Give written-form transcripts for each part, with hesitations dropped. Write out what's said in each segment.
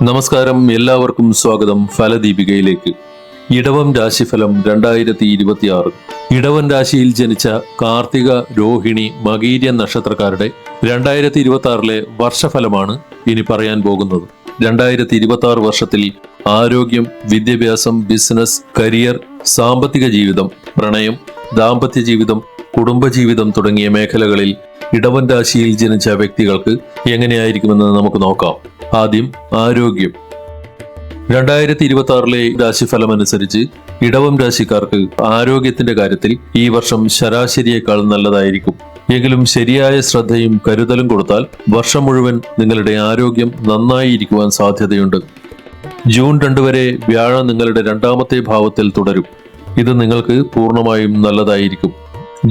നമസ്കാരം, എല്ലാവർക്കും സ്വാഗതം ഫലദീപികയിലേക്ക്. ഇടവം രാശിഫലം 2026. ഇടവൻ രാശിയിൽ ജനിച്ച കാർത്തിക, രോഹിണി, മകീര്യൻ നക്ഷത്രക്കാരുടെ 2026 വർഷഫലമാണ് ഇനി പറയാൻ പോകുന്നത്. 2026 വർഷത്തിൽ ആരോഗ്യം, വിദ്യാഭ്യാസം, ബിസിനസ്, കരിയർ, സാമ്പത്തിക ജീവിതം, പ്രണയം, ദാമ്പത്യ ജീവിതം, കുടുംബജീവിതം തുടങ്ങിയ മേഖലകളിൽ ഇടവൻ രാശിയിൽ ജനിച്ച വ്യക്തികൾക്ക് എങ്ങനെയായിരിക്കുമെന്ന് നമുക്ക് നോക്കാം. ആദ്യം ആരോഗ്യം. 2026 രാശിഫലം അനുസരിച്ച് ഇടവം രാശിക്കാർക്ക് ആരോഗ്യത്തിന്റെ കാര്യത്തിൽ ഈ വർഷം ശരാശരിയേക്കാൾ നല്ലതായിരിക്കും. എങ്കിലും ശരിയായ ശ്രദ്ധയും കരുതലും കൊടുത്താൽ വർഷം മുഴുവൻ നിങ്ങളുടെ ആരോഗ്യം നന്നായിരിക്കുവാൻ സാധ്യതയുണ്ട്. ജൂൺ 2 വരെ വ്യാഴം നിങ്ങളുടെ 2ാമത്തെ ഭാവത്തിൽ തുടരും. ഇത് നിങ്ങൾക്ക് പൂർണ്ണമായും നല്ലതായിരിക്കും.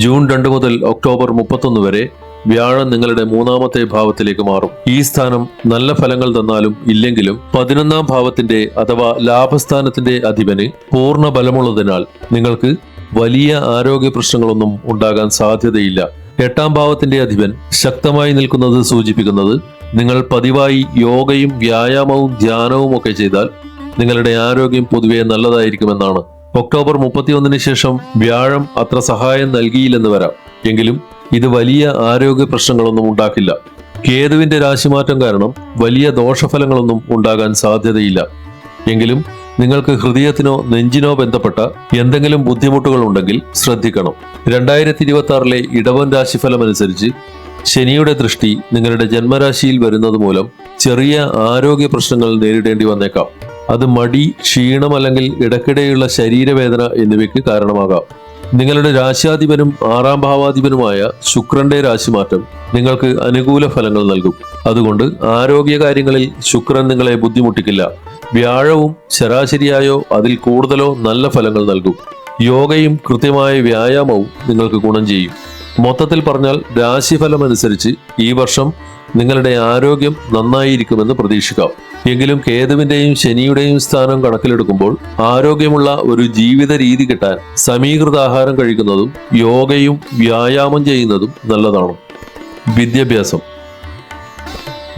ജൂൺ 2 മുതൽ ഒക്ടോബർ 31 വരെ വ്യാഴം നിങ്ങളുടെ 3ാമത്തെ ഭാവത്തിലേക്ക് മാറും. ഈ സ്ഥാനം നല്ല ഫലങ്ങൾ തന്നാലും ഇല്ലെങ്കിലും 11ാം ഭാവത്തിന്റെ അഥവാ ലാഭസ്ഥാനത്തിന്റെ അധിപന് പൂർണ്ണ ബലമുള്ളതിനാൽ നിങ്ങൾക്ക് വലിയ ആരോഗ്യ പ്രശ്നങ്ങളൊന്നും ഉണ്ടാകാൻ സാധ്യതയില്ല. 8ാം ഭാവത്തിന്റെ അധിപൻ ശക്തമായി നിൽക്കുന്നത് സൂചിപ്പിക്കുന്നത് നിങ്ങൾ പതിവായി യോഗയും വ്യായാമവും ധ്യാനവും ഒക്കെ ചെയ്താൽ നിങ്ങളുടെ ആരോഗ്യം പൊതുവെ നല്ലതായിരിക്കുമെന്നാണ്. ഒക്ടോബർ 31 ശേഷം വ്യാഴം അത്ര സഹായം നൽകിയില്ലെന്ന് വരാം. എങ്കിലും ഇത് വലിയ ആരോഗ്യ പ്രശ്നങ്ങളൊന്നും ഉണ്ടാക്കില്ല. കേതുവിന്റെ രാശിമാറ്റം കാരണം വലിയ ദോഷഫലങ്ങളൊന്നും ഉണ്ടാകാൻ സാധ്യതയില്ല. എങ്കിലും നിങ്ങൾക്ക് ഹൃദയത്തിനോ നെഞ്ചിനോ ബന്ധപ്പെട്ട എന്തെങ്കിലും ബുദ്ധിമുട്ടുകൾ ഉണ്ടെങ്കിൽ ശ്രദ്ധിക്കണം. 2026 ഇടവൻ രാശിഫലം അനുസരിച്ച് ശനിയുടെ ദൃഷ്ടി നിങ്ങളുടെ ജന്മരാശിയിൽ വരുന്നത് മൂലം ചെറിയ ആരോഗ്യ പ്രശ്നങ്ങൾ നേരിടേണ്ടി വന്നേക്കാം. അത് മടി, ക്ഷീണം അല്ലെങ്കിൽ ഇടയ്ക്കിടെയുള്ള ശരീരവേദന എന്നിവയ്ക്ക് കാരണമാകാം. നിങ്ങളുടെ രാശ്യാധിപനും 6ാം ഭാവാധിപനുമായ ശുക്രന്റെ രാശിമാറ്റം നിങ്ങൾക്ക് അനുകൂല ഫലങ്ങൾ നൽകും. അതുകൊണ്ട് ആരോഗ്യകാര്യങ്ങളിൽ ശുക്രൻ നിങ്ങളെ ബുദ്ധിമുട്ടിക്കില്ല. വ്യാഴവും ശരാശരിയായോ അതിൽ കൂടുതലോ നല്ല ഫലങ്ങൾ നൽകും. യോഗയും കൃത്യമായ വ്യായാമവും നിങ്ങൾക്ക് ഗുണം ചെയ്യും. മൊത്തത്തിൽ പറഞ്ഞാൽ രാശിഫലം അനുസരിച്ച് ഈ വർഷം നിങ്ങളുടെ ആരോഗ്യം നന്നായിരിക്കുമെന്ന് പ്രതീക്ഷിക്കാം. എങ്കിലും കേതുവിന്റെയും ശനിയുടെയും സ്ഥാനം കണക്കിലെടുക്കുമ്പോൾ ആരോഗ്യമുള്ള ഒരു ജീവിത രീതി കിട്ടാൻ സമീകൃത ആഹാരം കഴിക്കുന്നതും യോഗയും വ്യായാമം ചെയ്യുന്നതും നല്ലതാണ്.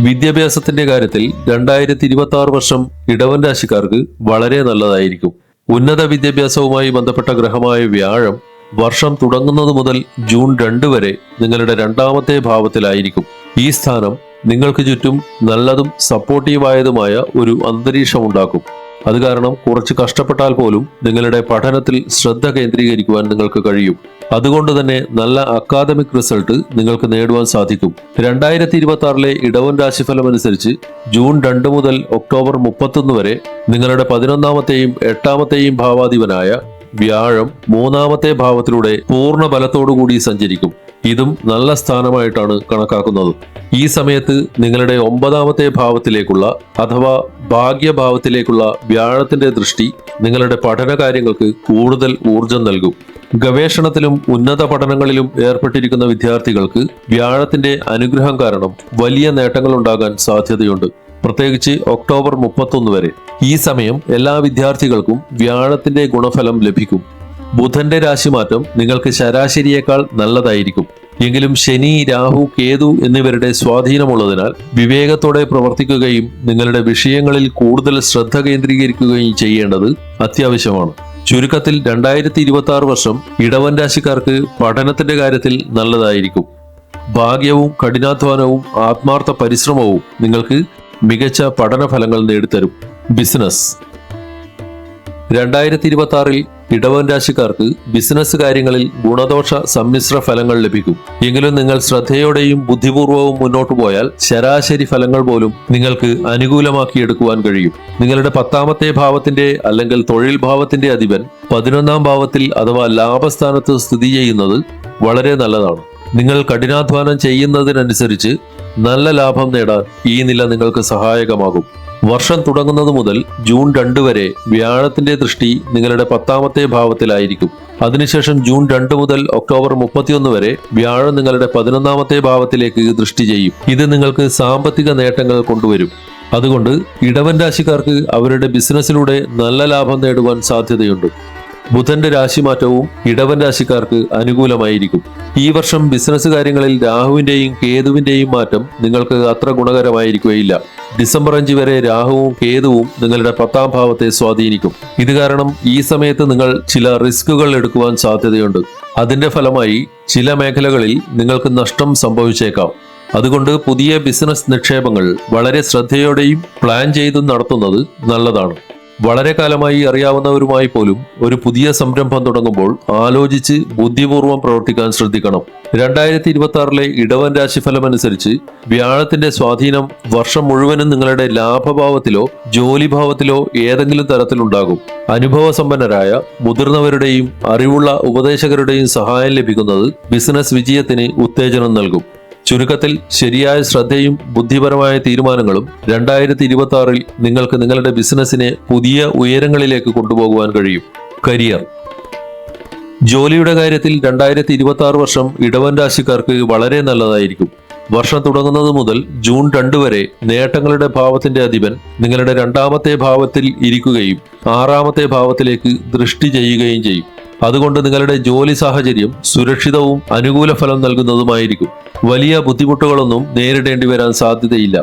വിദ്യാഭ്യാസത്തിന്റെ കാര്യത്തിൽ 2026 വർഷം ഇടവൻ രാശിക്കാർക്ക് വളരെ നല്ലതായിരിക്കും. ഉന്നത വിദ്യാഭ്യാസവുമായി ബന്ധപ്പെട്ട ഗ്രഹമായ വ്യാഴം വർഷം തുടങ്ങുന്നത് മുതൽ ജൂൺ 2 വരെ നിങ്ങളുടെ 2ാമത്തെ ഭാവത്തിലായിരിക്കും. ഈ സ്ഥാനം നിങ്ങൾക്ക് ചുറ്റും നല്ലതും സപ്പോർട്ടീവായതുമായ ഒരു അന്തരീക്ഷം ഉണ്ടാക്കും. അത് കാരണം കുറച്ച് കഷ്ടപ്പെട്ടാൽ പോലും നിങ്ങളുടെ പഠനത്തിൽ ശ്രദ്ധ കേന്ദ്രീകരിക്കുവാൻ നിങ്ങൾക്ക് കഴിയും. അതുകൊണ്ട് തന്നെ നല്ല അക്കാദമിക് റിസൾട്ട് നിങ്ങൾക്ക് നേടുവാൻ സാധിക്കും. 2026 ഇടവൻ രാശിഫലം അനുസരിച്ച് ജൂൺ 2 മുതൽ ഒക്ടോബർ 31 വരെ നിങ്ങളുടെ 11ാമത്തെയും 8ാമത്തെയും ഭാവാധിപനായ വ്യാഴം 3ാമത്തെ ഭാവത്തിലൂടെ പൂർണ്ണ ബലത്തോടുകൂടി സഞ്ചരിക്കും. ഇതും നല്ല സ്ഥാനമായിട്ടാണ് കണക്കാക്കുന്നത്. ഈ സമയത്ത് നിങ്ങളുടെ 9ാമത്തെ ഭാവത്തിലേക്കുള്ള അഥവാ ഭാഗ്യഭാവത്തിലേക്കുള്ള വ്യാഴത്തിന്റെ ദൃഷ്ടി നിങ്ങളുടെ പഠന കാര്യങ്ങൾക്ക് കൂടുതൽ ഊർജം നൽകും. ഗവേഷണത്തിലും ഉന്നത പഠനങ്ങളിലും ഏർപ്പെട്ടിരിക്കുന്ന വിദ്യാർത്ഥികൾക്ക് വ്യാഴത്തിന്റെ അനുഗ്രഹം കാരണം വലിയ നേട്ടങ്ങൾ ഉണ്ടാകാൻ സാധ്യതയുണ്ട്. പ്രത്യേകിച്ച് ഒക്ടോബർ 31 വരെ. ഈ സമയം എല്ലാ വിദ്യാർത്ഥികൾക്കും വ്യാഴത്തിന്റെ ഗുണഫലം ലഭിക്കും. ബുധന്റെ രാശിമാറ്റം നിങ്ങൾക്ക് ശരാശരിയേക്കാൾ നല്ലതായിരിക്കും. എങ്കിലും ശനി, രാഹു, കേതു എന്നിവരുടെ സ്വാധീനമുള്ളതിനാൽ വിവേകത്തോടെ പ്രവർത്തിക്കുകയും നിങ്ങളുടെ വിഷയങ്ങളിൽ കൂടുതൽ ശ്രദ്ധ കേന്ദ്രീകരിക്കുകയും ചെയ്യേണ്ടത് അത്യാവശ്യമാണ്. ചുരുക്കത്തിൽ 2026 വർഷം ഇടവൻ രാശിക്കാർക്ക് പഠനത്തിന്റെ കാര്യത്തിൽ നല്ലതായിരിക്കും. ഭാഗ്യവും കഠിനാധ്വാനവും ആത്മാർത്ഥ പരിശ്രമവും നിങ്ങൾക്ക് മികച്ച പഠന ഫലങ്ങൾ നേടിത്തരും. ബിസിനസ്. 2026 ഇടവൻ രാശിക്കാർക്ക് ബിസിനസ് കാര്യങ്ങളിൽ ഗുണദോഷ സമ്മിശ്ര ഫലങ്ങൾ ലഭിക്കും. എങ്കിലും നിങ്ങൾ ശ്രദ്ധയോടെയും ബുദ്ധിപൂർവവും മുന്നോട്ടു പോയാൽ ശരാശരി ഫലങ്ങൾ പോലും നിങ്ങൾക്ക് അനുകൂലമാക്കിയെടുക്കുവാൻ കഴിയും. നിങ്ങളുടെ 10ാമത്തെ ഭാവത്തിന്റെ അല്ലെങ്കിൽ തൊഴിൽ ഭാവത്തിന്റെ അധിപൻ 11ാം ഭാവത്തിൽ അഥവാ ലാഭസ്ഥാനത്ത് സ്ഥിതി ചെയ്യുന്നത് വളരെ നല്ലതാണ്. നിങ്ങൾ കഠിനാധ്വാനം ചെയ്യുന്നതിനനുസരിച്ച് നല്ല ലാഭം നേടാൻ ഈ നില നിങ്ങൾക്ക് സഹായകമാകും. വർഷം തുടങ്ങുന്നത് മുതൽ ജൂൺ 2 വരെ വ്യാഴത്തിന്റെ ദൃഷ്ടി നിങ്ങളുടെ 10ാമത്തെ ഭാവത്തിലായിരിക്കും. അതിനുശേഷം ജൂൺ 2 മുതൽ ഒക്ടോബർ 31 വരെ വ്യാഴം നിങ്ങളുടെ 11ാമത്തെ ഭാവത്തിലേക്ക് ദൃഷ്ടി ചെയ്യും. ഇത് നിങ്ങൾക്ക് സാമ്പത്തിക നേട്ടങ്ങൾ കൊണ്ടുവരും. അതുകൊണ്ട് ഇടവൻ രാശിക്കാർക്ക് അവരുടെ ബിസിനസ്സിലൂടെ നല്ല ലാഭം നേടുവാൻ സാധ്യതയുണ്ട്. ബുധന്റെ രാശിമാറ്റവും ഇടവൻ രാശിക്കാർക്ക് അനുകൂലമായിരിക്കും. ഈ വർഷം ബിസിനസ് കാര്യങ്ങളിൽ രാഹുവിന്റെയും കേതുവിന്റെയും മാറ്റം നിങ്ങൾക്ക് അത്ര ഗുണകരമായിരിക്കുകയില്ല. ഡിസംബർ 5 വരെ രാഹുവും കേതുവും നിങ്ങളുടെ 10ാം ഭാവത്തെ സ്വാധീനിക്കും. ഇത് കാരണം ഈ സമയത്ത് നിങ്ങൾ ചില റിസ്കുകൾ എടുക്കുവാൻ സാധ്യതയുണ്ട്. അതിന്റെ ഫലമായി ചില മേഖലകളിൽ നിങ്ങൾക്ക് നഷ്ടം സംഭവിച്ചേക്കാം. അതുകൊണ്ട് പുതിയ ബിസിനസ് നിക്ഷേപങ്ങൾ വളരെ ശ്രദ്ധയോടെയും പ്ലാൻ ചെയ്തും നടത്തുന്നത് നല്ലതാണ്. വളരെ കാലമായി അറിയാവുന്നവരുമായി പോലും ഒരു പുതിയ സംരംഭം തുടങ്ങുമ്പോൾ ആലോചിച്ച് ബുദ്ധിപൂർവ്വം പ്രവർത്തിക്കാൻ ശ്രദ്ധിക്കണം. 2026 ഇടവൻ രാശിഫലം അനുസരിച്ച് വ്യാഴത്തിന്റെ സ്വാധീനം വർഷം മുഴുവനും നിങ്ങളുടെ ലാഭഭാവത്തിലോ ജോലിഭാവത്തിലോ ഏതെങ്കിലും തരത്തിലുണ്ടാകും. അനുഭവസമ്പന്നരായ മുതിർന്നവരുടെയും അറിവുള്ള ഉപദേശകരുടെയും സഹായം ലഭിക്കുന്നത് ബിസിനസ് വിജയത്തിന് ഉത്തേജനം നൽകും. ചുരുക്കത്തിൽ ശരിയായ ശ്രദ്ധയും ബുദ്ധിപരമായ തീരുമാനങ്ങളും 2026 നിങ്ങൾക്ക് നിങ്ങളുടെ ബിസിനസിനെ പുതിയ ഉയരങ്ങളിലേക്ക് കൊണ്ടുപോകുവാൻ കഴിയും. കരിയർ. ജോലിയുടെ കാര്യത്തിൽ 2026 വർഷം ഇടവൻ രാശിക്കാർക്ക് വളരെ നല്ലതായിരിക്കും. വർഷം തുടങ്ങുന്നത് മുതൽ ജൂൺ 2 വരെ നേട്ടങ്ങളുടെ ഭാവത്തിന്റെ അധിപൻ നിങ്ങളുടെ 2ാമത്തെ ഭാവത്തിൽ ഇരിക്കുകയും 6ാമത്തെ ഭാവത്തിലേക്ക് ദൃഷ്ടി ചെയ്യുകയും ചെയ്യും. അതുകൊണ്ട് നിങ്ങളുടെ ജോലി സാഹചര്യം സുരക്ഷിതവും അനുകൂല ഫലം നൽകുന്നതുമായിരിക്കും. വലിയ ബുദ്ധിമുട്ടുകളൊന്നും നേരിടേണ്ടി വരാൻ സാധ്യതയില്ല.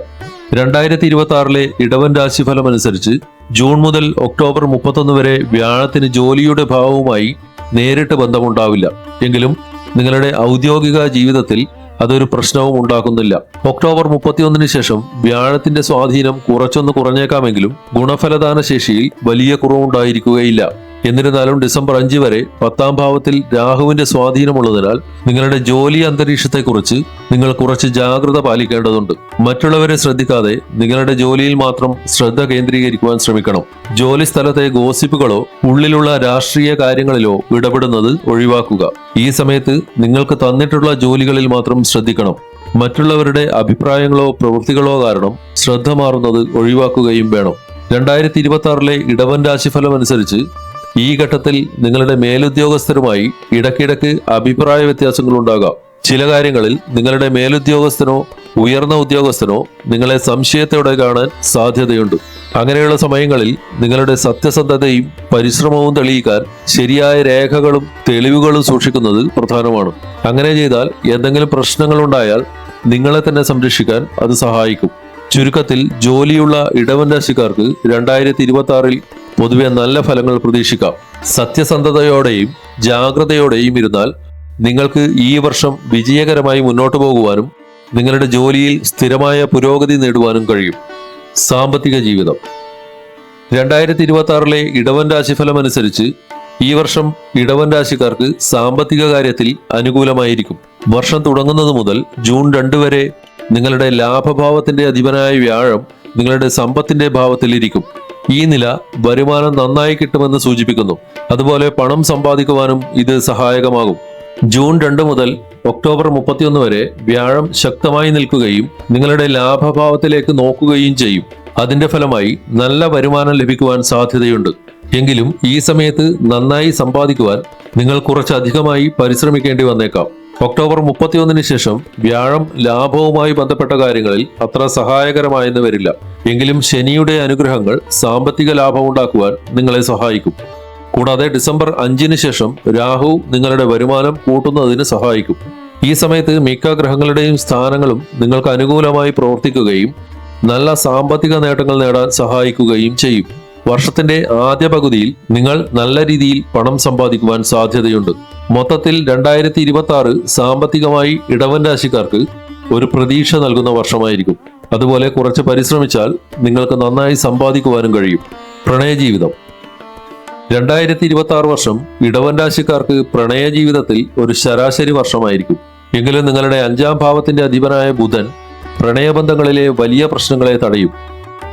2026 ഇടവൻ രാശിഫലം അനുസരിച്ച് ജൂൺ മുതൽ ഒക്ടോബർ 31 വരെ വ്യാഴത്തിന് ജോലിയുടെ ഭാവവുമായി നേരിട്ട് ബന്ധമുണ്ടാവില്ല. എങ്കിലും നിങ്ങളുടെ ഔദ്യോഗിക ജീവിതത്തിൽ അതൊരു പ്രശ്നവും ഉണ്ടാക്കുന്നില്ല. ഒക്ടോബർ 31 ശേഷം വ്യാഴത്തിന്റെ സ്വാധീനം കുറച്ചൊന്ന് കുറഞ്ഞേക്കാമെങ്കിലും ഗുണഫലദാന ശേഷിയിൽ വലിയ കുറവുണ്ടായിരിക്കുകയില്ല. എന്നിരുന്നാലും ഡിസംബർ 5 വരെ 10ാം ഭാവത്തിൽ രാഹുവിന്റെ സ്വാധീനമുള്ളതിനാൽ നിങ്ങളുടെ ജോലി അന്തരീക്ഷത്തെക്കുറിച്ച് നിങ്ങൾ കുറച്ച് ജാഗ്രത പാലിക്കേണ്ടതുണ്ട്. മറ്റുള്ളവരെ ശ്രദ്ധിക്കാതെ നിങ്ങളുടെ ജോലിയിൽ മാത്രം ശ്രദ്ധ കേന്ദ്രീകരിക്കുവാൻ ശ്രമിക്കണം. ജോലി സ്ഥലത്തെ ഗോസിപ്പുകളോ ഉള്ളിലുള്ള രാഷ്ട്രീയ കാര്യങ്ങളിലോ ഇടപെടുന്നത് ഒഴിവാക്കുക. ഈ സമയത്ത് നിങ്ങൾക്ക് തന്നിട്ടുള്ള ജോലികളിൽ മാത്രം ശ്രദ്ധിക്കണം. മറ്റുള്ളവരുടെ അഭിപ്രായങ്ങളോ പ്രവൃത്തികളോ കാരണം ശ്രദ്ധ മാറുന്നത് ഒഴിവാക്കുകയും വേണം. 2026 ഇടവൻ രാശിഫലം അനുസരിച്ച് ഈ ഘട്ടത്തിൽ നിങ്ങളുടെ മേലുദ്യോഗസ്ഥരുമായി ഇടയ്ക്കിടയ്ക്ക് അഭിപ്രായ വ്യത്യാസങ്ങൾ ഉണ്ടാകാം. ചില കാര്യങ്ങളിൽ നിങ്ങളുടെ മേലുദ്യോഗസ്ഥനോ ഉയർന്ന ഉദ്യോഗസ്ഥനോ നിങ്ങളെ സംശയത്തോടെ കാണാൻ സാധ്യതയുണ്ട്. അങ്ങനെയുള്ള സമയങ്ങളിൽ നിങ്ങളുടെ സത്യസന്ധതയും പരിശ്രമവും തെളിയിക്കാൻ ശരിയായ രേഖകളും തെളിവുകളും സൂക്ഷിക്കുന്നത് പ്രധാനമാണ്. അങ്ങനെ ചെയ്താൽ എന്തെങ്കിലും പ്രശ്നങ്ങൾ ഉണ്ടായാൽ നിങ്ങളെ തന്നെ സംരക്ഷിക്കാൻ അത് സഹായിക്കും. ചുരുക്കത്തിൽ ജോലിയുള്ള ഇടവൻ രാശിക്കാർക്ക് 2026 പൊതുവെ നല്ല ഫലങ്ങൾ പ്രതീക്ഷിക്കാം. സത്യസന്ധതയോടെയും ജാഗ്രതയോടെയും ഇരുന്നാൽ നിങ്ങൾക്ക് ഈ വർഷം വിജയകരമായി മുന്നോട്ടു പോകുവാനും നിങ്ങളുടെ ജോലിയിൽ സ്ഥിരമായ പുരോഗതി നേടുവാനും കഴിയും. സാമ്പത്തിക ജീവിതം. 2026 ഇടവൻ രാശിഫലം അനുസരിച്ച് ഈ വർഷം ഇടവൻ രാശിക്കാർക്ക് സാമ്പത്തിക കാര്യത്തിൽ അനുകൂലമായിരിക്കും. വർഷം തുടങ്ങുന്നത് മുതൽ ജൂൺ 2 വരെ നിങ്ങളുടെ ലാഭഭാവത്തിന്റെ അധിപനായ വ്യാഴം നിങ്ങളുടെ സമ്പത്തിന്റെ ഭാവത്തിലിരിക്കും. ഈ നില വരുമാനം നന്നായി കിട്ടുമെന്ന് സൂചിപ്പിക്കുന്നു. അതുപോലെ പണം സമ്പാദിക്കുവാനും ഇത് സഹായകമാകും. ജൂൺ 2 മുതൽ ഒക്ടോബർ 31 വരെ വ്യാഴം ശക്തമായി നിൽക്കുകയും നിങ്ങളുടെ ലാഭഭാവത്തിലേക്ക് നോക്കുകയും ചെയ്യും. അതിന്റെ ഫലമായി നല്ല വരുമാനം ലഭിക്കുവാൻ സാധ്യതയുണ്ട്. എങ്കിലും ഈ സമയത്ത് നന്നായി സമ്പാദിക്കുവാൻ നിങ്ങൾ കുറച്ചധികമായി പരിശ്രമിക്കേണ്ടി വന്നേക്കാം. ഒക്ടോബർ 31 ശേഷം വ്യാഴം ലാഭവുമായി ബന്ധപ്പെട്ട കാര്യങ്ങളിൽ അത്ര സഹായകരമായെന്ന് വരില്ല. എങ്കിലും ശനിയുടെ അനുഗ്രഹങ്ങൾ സാമ്പത്തിക ലാഭമുണ്ടാക്കുവാൻ നിങ്ങളെ സഹായിക്കും. കൂടാതെ ഡിസംബർ 5 ശേഷം രാഹു നിങ്ങളുടെ വരുമാനം കൂട്ടുന്നതിന് സഹായിക്കും. ഈ സമയത്ത് മിക്ക ഗ്രഹങ്ങളുടെയും സ്ഥാനങ്ങളും നിങ്ങൾക്ക് അനുകൂലമായി പ്രവർത്തിക്കുകയും നല്ല സാമ്പത്തിക നേട്ടങ്ങൾ നേടാൻ സഹായിക്കുകയും ചെയ്യും. വർഷത്തിന്റെ ആദ്യ പകുതിയിൽ നിങ്ങൾ നല്ല രീതിയിൽ പണം സമ്പാദിക്കുവാൻ സാധ്യതയുണ്ട്. മൊത്തത്തിൽ 2026 സാമ്പത്തികമായി ഇടവൻ രാശിക്കാർക്ക് ഒരു പ്രതീക്ഷ നൽകുന്ന വർഷമായിരിക്കും. അതുപോലെ കുറച്ച് പരിശ്രമിച്ചാൽ നിങ്ങൾക്ക് നന്നായി സമ്പാദിക്കുവാനും കഴിയും. പ്രണയജീവിതം. 2026 വർഷം ഇടവൻ രാശിക്കാർക്ക് പ്രണയ ജീവിതത്തിൽ ഒരു ശരാശരി വർഷമായിരിക്കും. എങ്കിലും നിങ്ങളുടെ 5ാം ഭാവത്തിന്റെ അധിപനായ ബുധൻ പ്രണയബന്ധങ്ങളിലെ വലിയ പ്രശ്നങ്ങളെ തടയും.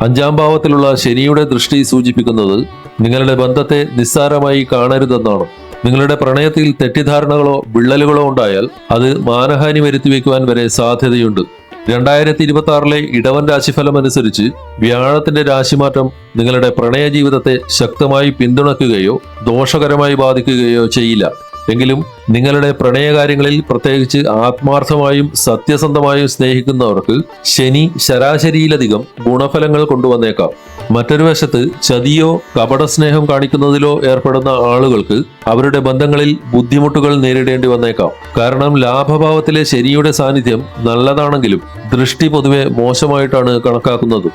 5ാം ഭാവത്തിലുള്ള ശനിയുടെ ദൃഷ്ടി സൂചിപ്പിക്കുന്നത് നിങ്ങളുടെ ബന്ധത്തെ നിസ്സാരമായി കാണരുതെന്നാണ്. നിങ്ങളുടെ പ്രണയത്തിൽ തെറ്റിദ്ധാരണകളോ വിള്ളലുകളോ ഉണ്ടായാൽ അത് മാനഹാനി വരുത്തിവെക്കുവാൻ വരെ സാധ്യതയുണ്ട്. 2026 ഇടവൻ രാശിഫലം അനുസരിച്ച് വ്യാഴത്തിന്റെ രാശിമാറ്റം നിങ്ങളുടെ പ്രണയ ജീവിതത്തെ ശക്തമായി പിന്തുണയ്ക്കുകയോ ദോഷകരമായി ബാധിക്കുകയോ ചെയ്യില്ല. എങ്കിലും നിങ്ങളുടെ പ്രണയകാര്യങ്ങളിൽ പ്രത്യേകിച്ച് ആത്മാർത്ഥമായും സത്യസന്ധമായും സ്നേഹിക്കുന്നവർക്ക് ശനി ശരാശരിയിലധികം ഗുണഫലങ്ങൾ കൊണ്ടുവന്നേക്കാം. മറ്റൊരു വശത്ത് ചതിയോ കപട സ്നേഹം കാണിക്കുന്നതിലോ ഏർപ്പെടുന്ന ആളുകൾക്ക് അവരുടെ ബന്ധങ്ങളിൽ ബുദ്ധിമുട്ടുകൾ നേരിടേണ്ടി വന്നേക്കാം. കാരണം ലാഭഭാവത്തിലെ ശനിയുടെ സാന്നിധ്യം നല്ലതാണെങ്കിലും ദൃഷ്ടി പൊതുവെ മോശമായിട്ടാണ് കണക്കാക്കുന്നത്.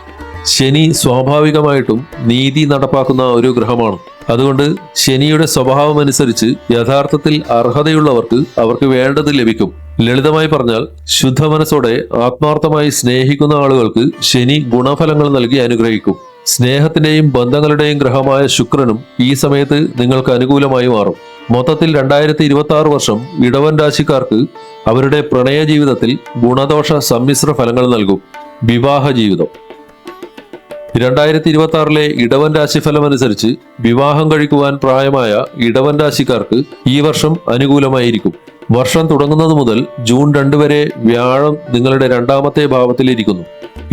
ശനി സ്വാഭാവികമായിട്ടും നീതി നടപ്പാക്കുന്ന ഒരു ഗ്രഹമാണ്. അതുകൊണ്ട് ശനിയുടെ സ്വഭാവം അനുസരിച്ച് യഥാർത്ഥത്തിൽ അർഹതയുള്ളവർക്ക് അവർക്ക് വേണ്ടത് ലഭിക്കും. ലളിതമായി പറഞ്ഞാൽ ശുദ്ധ മനസ്സോടെ ആത്മാർത്ഥമായി സ്നേഹിക്കുന്ന ആളുകൾക്ക് ശനി ഗുണഫലങ്ങൾ നൽകി അനുഗ്രഹിക്കും. സ്നേഹത്തിന്റെയും ബന്ധങ്ങളുടെയും ഗ്രഹമായ ശുക്രനും ഈ സമയത്ത് നിങ്ങൾക്ക് അനുകൂലമായി മാറും. മൊത്തത്തിൽ 2026 വർഷം ഇടവൻ രാശിക്കാർക്ക് അവരുടെ പ്രണയ ജീവിതത്തിൽ ഗുണദോഷ സമ്മിശ്ര ഫലങ്ങൾ നൽകും. വിവാഹ ജീവിതം 2026 ഇടവൻ രാശിഫലം അനുസരിച്ച് വിവാഹം കഴിക്കുവാൻ പ്രായമായ ഇടവൻ രാശിക്കാർക്ക് ഈ വർഷം അനുകൂലമായിരിക്കും. വർഷം തുടങ്ങുന്നത് മുതൽ ജൂൺ 2 വരെ വ്യാഴം നിങ്ങളുടെ 2ാമത്തെ ഭാവത്തിലിരിക്കുന്നു.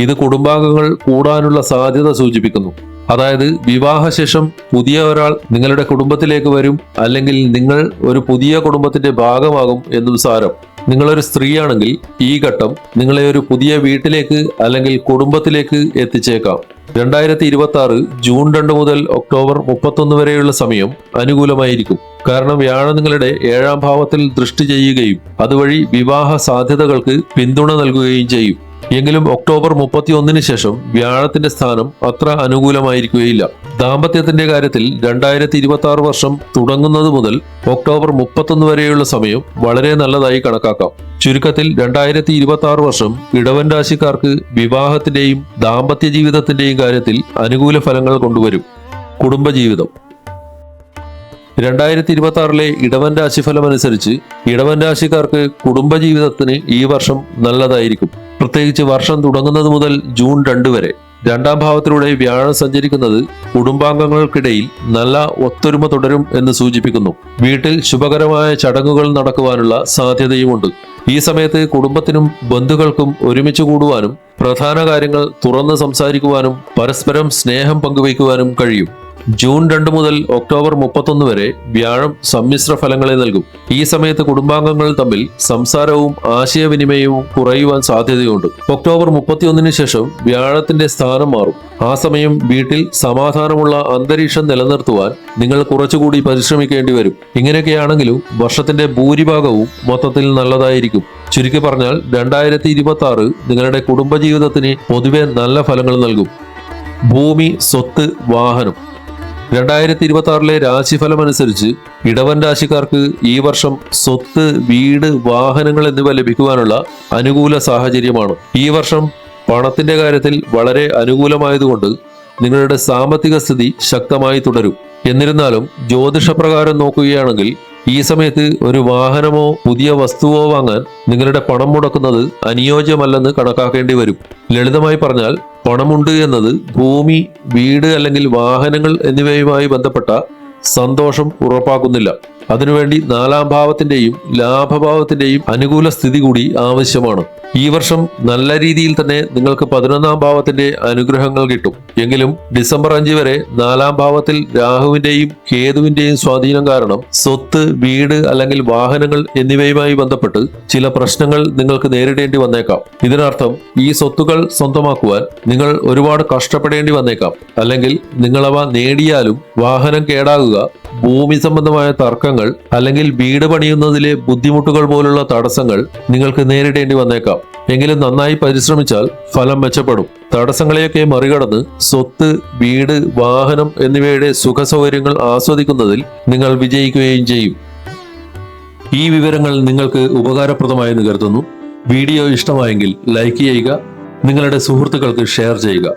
ഇത് കുടുംബാംഗങ്ങൾ കൂടാനുള്ള സാധ്യത സൂചിപ്പിക്കുന്നു. അതായത് വിവാഹശേഷം പുതിയ ഒരാൾ നിങ്ങളുടെ കുടുംബത്തിലേക്ക് വരും, അല്ലെങ്കിൽ നിങ്ങൾ ഒരു പുതിയ കുടുംബത്തിന്റെ ഭാഗമാകും എന്നും സാരം. നിങ്ങളൊരു സ്ത്രീയാണെങ്കിൽ ഈ ഘട്ടം നിങ്ങളെ ഒരു പുതിയ വീട്ടിലേക്ക് അല്ലെങ്കിൽ കുടുംബത്തിലേക്ക് എത്തിച്ചേക്കാം. 2026 ജൂൺ 2 മുതൽ ഒക്ടോബർ 31 വരെയുള്ള സമയം അനുകൂലമായിരിക്കും. കാരണം വ്യാഴം നിങ്ങളുടെ 7ാം ഭാവത്തിൽ ദൃഷ്ടി ചെയ്യുകയും അതുവഴി വിവാഹ സാധ്യതകൾക്ക് പിന്തുണ നൽകുകയും ചെയ്യും. എങ്കിലും ഒക്ടോബർ 31 ശേഷം വ്യാഴത്തിന്റെ സ്ഥാനം അത്ര അനുകൂലമായിരിക്കുകയില്ല. ദാമ്പത്യത്തിന്റെ കാര്യത്തിൽ 2026 വർഷം തുടങ്ങുന്നത് മുതൽ ഒക്ടോബർ 31 വരെയുള്ള സമയം വളരെ നല്ലതായി കണക്കാക്കാം. ചുരുക്കത്തിൽ 2026 വർഷം ഇടവൻ രാശിക്കാർക്ക് വിവാഹത്തിന്റെയും ദാമ്പത്യ ജീവിതത്തിന്റെയും കാര്യത്തിൽ അനുകൂല ഫലങ്ങൾ കൊണ്ടുവരും. കുടുംബജീവിതം 2026 ഇടവൻ രാശിഫലം അനുസരിച്ച് ഇടവൻ രാശിക്കാർക്ക് കുടുംബജീവിതത്തിന് ഈ വർഷം നല്ലതായിരിക്കും. പ്രത്യേകിച്ച് വർഷം തുടങ്ങുന്നത് മുതൽ ജൂൺ 2 വരെ 2ാം ഭാവത്തിലൂടെ വ്യാഴം സഞ്ചരിക്കുന്നത് കുടുംബാംഗങ്ങൾക്കിടയിൽ നല്ല ഒത്തൊരുമ തുടരും എന്ന് സൂചിപ്പിക്കുന്നു. വീട്ടിൽ ശുഭകരമായ ചടങ്ങുകൾ നടക്കുവാനുള്ള സാധ്യതയുമുണ്ട്. ഈ സമയത്ത് കുടുംബത്തിനും ബന്ധുക്കൾക്കും ഒരുമിച്ച് കൂടുവാനും പ്രധാന കാര്യങ്ങൾ തുറന്ന് സംസാരിക്കുവാനും പരസ്പരം സ്നേഹം പങ്കുവയ്ക്കുവാനും കഴിയും. ജൂൺ 2 മുതൽ ഒക്ടോബർ 31 വരെ വ്യാഴം സമ്മിശ്ര ഫലങ്ങളെ നൽകും. ഈ സമയത്ത് കുടുംബാംഗങ്ങൾ തമ്മിൽ സംസാരവും ആശയവിനിമയവും കുറയുവാൻ സാധ്യതയുണ്ട്. ഒക്ടോബർ 31 ശേഷം വ്യാഴത്തിന്റെ സ്ഥാനം മാറും. ആ സമയം വീട്ടിൽ സമാധാനമുള്ള അന്തരീക്ഷം നിലനിർത്തുവാൻ നിങ്ങൾ കുറച്ചുകൂടി പരിശ്രമിക്കേണ്ടി വരും. ഇങ്ങനെയൊക്കെയാണെങ്കിലും വർഷത്തിന്റെ ഭൂരിഭാഗവും മൊത്തത്തിൽ നല്ലതായിരിക്കും. ചുരുക്കി പറഞ്ഞാൽ 2026 നിങ്ങളുടെ കുടുംബജീവിതത്തിന് പൊതുവെ നല്ല ഫലങ്ങൾ നൽകും. ഭൂമി, സ്വത്ത്, വാഹനം 2026 രാശിഫലം അനുസരിച്ച് ഇടവൻ രാശിക്കാർക്ക് ഈ വർഷം സ്വത്ത്, വീട്, വാഹനങ്ങൾ എന്നിവ ലഭിക്കുവാനുള്ള അനുകൂല സാഹചര്യമാണ്. ഈ വർഷം പണത്തിന്റെ കാര്യത്തിൽ വളരെ അനുകൂലമായതുകൊണ്ട് നിങ്ങളുടെ സാമ്പത്തിക സ്ഥിതി ശക്തമായി തുടരും. എന്നിരുന്നാലും ജ്യോതിഷപ്രകാരം നോക്കുകയാണെങ്കിൽ ഈ സമയത്ത് ഒരു വാഹനമോ പുതിയ വസ്തുവോ വാങ്ങാൻ നിങ്ങളുടെ പണം മുടക്കുന്നത് അനുയോജ്യമല്ലെന്ന് കണക്കാക്കേണ്ടി വരും. ലളിതമായി പറഞ്ഞാൽ പണമുണ്ട് എന്നത് ഭൂമി, വീട് അല്ലെങ്കിൽ വാഹനങ്ങൾ എന്നിവയുമായി ബന്ധപ്പെട്ട സന്തോഷം ഉറപ്പാക്കുന്നില്ല. അതിനുവേണ്ടി 4ാം ഭാവത്തിന്റെയും ലാഭഭാവത്തിന്റെയും അനുകൂല സ്ഥിതി കൂടി ആവശ്യമാണ്. ഈ വർഷം നല്ല രീതിയിൽ തന്നെ നിങ്ങൾക്ക് 11ാം ഭാവത്തിന്റെ അനുഗ്രഹങ്ങൾ കിട്ടും. എങ്കിലും ഡിസംബർ 5 വരെ 4ാം ഭാവത്തിൽ രാഹുവിന്റെയും കേതുവിന്റെയും സ്വാധീനം കാരണം സ്വത്ത്, വീട് അല്ലെങ്കിൽ വാഹനങ്ങൾ എന്നിവയുമായി ബന്ധപ്പെട്ട് ചില പ്രശ്നങ്ങൾ നിങ്ങൾക്ക് നേരിടേണ്ടി വന്നേക്കാം. ഇതിനർത്ഥം ഈ സ്വത്തുക്കൾ സ്വന്തമാക്കുവാൻ നിങ്ങൾ ഒരുപാട് കഷ്ടപ്പെടേണ്ടി വന്നേക്കാം. അല്ലെങ്കിൽ നിങ്ങളവ നേടിയാലും വാഹനം കേടാകുക, ഭൂമി സംബന്ധമായ തർക്കങ്ങൾ അല്ലെങ്കിൽ വീട് പണിയുന്നതിലെ ബുദ്ധിമുട്ടുകൾ പോലുള്ള തടസ്സങ്ങൾ നിങ്ങൾക്ക് നേരിടേണ്ടി വന്നേക്കാം. എങ്കിലും നന്നായി പരിശ്രമിച്ചാൽ ഫലം മെച്ചപ്പെടും. തടസ്സങ്ങളെയൊക്കെ മറികടന്ന് സ്വത്ത്, വീട്, വാഹനം എന്നിവയുടെ സുഖസൗകര്യങ്ങൾ ആസ്വദിക്കുന്നതിൽ നിങ്ങൾ വിജയിക്കുകയും ചെയ്യും. ഈ വിവരങ്ങൾ നിങ്ങൾക്ക് ഉപകാരപ്രദമായെന്ന് കരുതുന്നു. വീഡിയോ ഇഷ്ടമായെങ്കിൽ ലൈക്ക് ചെയ്യുക, നിങ്ങളുടെ സുഹൃത്തുക്കൾക്ക് ഷെയർ ചെയ്യുക.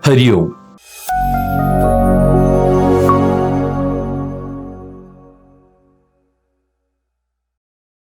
ഹരി ഓം.